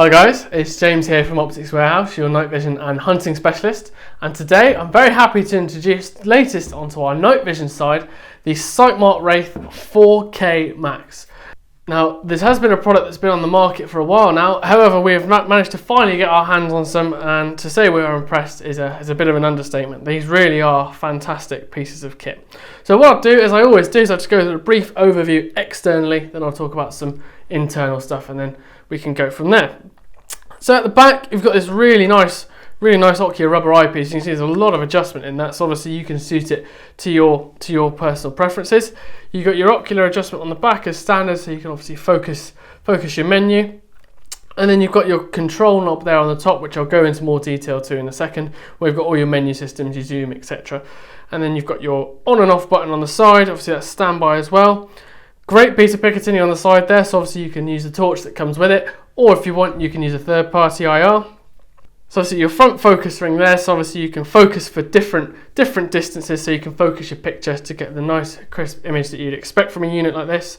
Hi guys, it's James here from Optics Warehouse, your night vision and hunting specialist, and today I'm very happy to introduce the latest onto our night vision side, the Sightmark Wraith 4K Max. Now, this has been a product that's been on the market for a while now, however we have managed to finally get our hands on some, and to say we are impressed is a bit of an understatement. These really are fantastic pieces of kit. So what I'll do, as I always do, is I'll just go through a brief overview externally, then I'll talk about some internal stuff, and then we can go from there. So at the back, you've got this really nice ocular rubber eyepiece. You can see there's a lot of adjustment in that, so obviously you can suit it to your personal preferences. You've got your ocular adjustment on the back as standard, so you can obviously focus your menu. And then you've got your control knob there on the top, which I'll go into more detail to in a second, where you've got all your menu systems, your zoom, etc. And then you've got your on and off button on the side, obviously that's standby as well. Great piece of Picatinny on the side there, so obviously you can use the torch that comes with it, or if you want you can use a third-party IR. So obviously your front focus ring there, so obviously you can focus for different distances, so you can focus your picture to get the nice crisp image that you'd expect from a unit like this.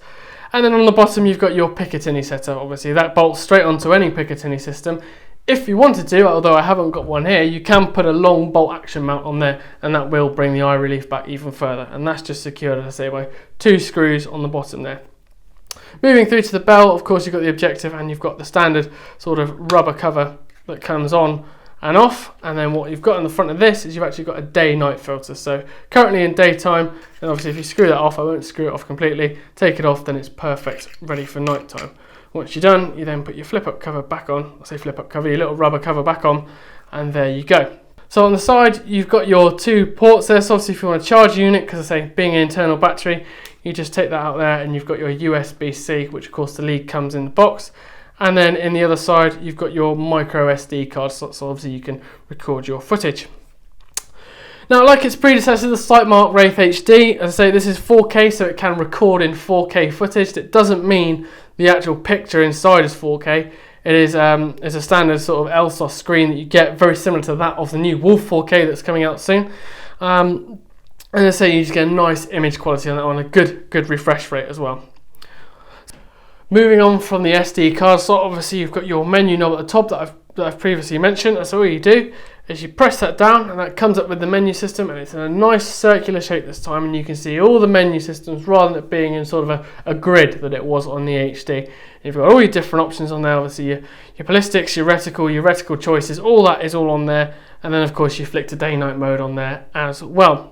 And then on the bottom you've got your Picatinny setup, obviously that bolts straight onto any Picatinny system. If you wanted to, although I haven't got one here, you can put a long bolt action mount on there, and that will bring the eye relief back even further, and that's just secured, as I say, by two screws on the bottom there. Moving through to the bell, of course you've got the objective and you've got the standard sort of rubber cover that comes on and off, and then what you've got in the front of this is you've actually got a day-night filter. So currently in daytime, and obviously if you screw that off, I won't screw it off completely, take it off, then it's perfect, ready for night time. Once you're done, you then put your flip-up cover back on, I say flip-up cover, your little rubber cover back on, and there you go. So on the side, you've got your two ports there, so obviously if you want to charge a unit, because I say being an internal battery, you just take that out there and you've got your USB-C, which of course the lead comes in the box. And then in the other side, you've got your micro SD card, so obviously you can record your footage. Now, like its predecessor, the Sightmark Wraith HD, as I say, this is 4K, so it can record in 4K footage. That doesn't mean the actual picture inside is 4K. It is a standard sort of LSOS screen that you get, very similar to that of the new Wolf 4K that's coming out soon. And as I say, you just get a nice image quality on that one, a good refresh rate as well. Moving on from the SD card slot, obviously you've got your menu knob at the top that I've previously mentioned. And so all you do is you press that down, and that comes up with the menu system, and it's in a nice circular shape this time, and you can see all the menu systems rather than it being in sort of a grid that it was on the HD. You've got all your different options on there, obviously your ballistics, your reticle choices, all that is all on there, and then of course you flick to day-night mode on there as well.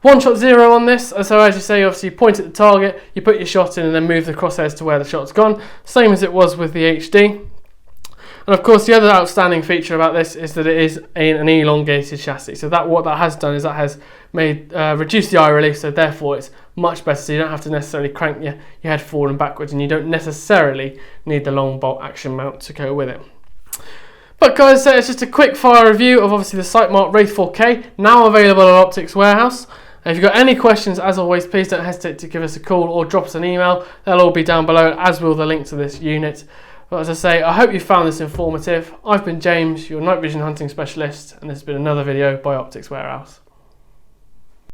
One shot zero on this, so as you say, obviously you point at the target, you put your shot in and then move the crosshairs to where the shot's gone, same as it was with the HD. And of course the other outstanding feature about this is that it is an elongated chassis, so what that has done is that has made reduced the eye relief, so therefore it's much better, so you don't have to necessarily crank your head forward and backwards, and you don't necessarily need the long bolt action mount to go with it. But guys, it's just a quick fire review of obviously the Sightmark Wraith 4K, now available at Optics Warehouse. And if you've got any questions, as always, please don't hesitate to give us a call or drop us an email. They'll all be down below, as will the link to this unit. But as I say, I hope you found this informative. I've been James, your night vision hunting specialist, and this has been another video by Optics Warehouse.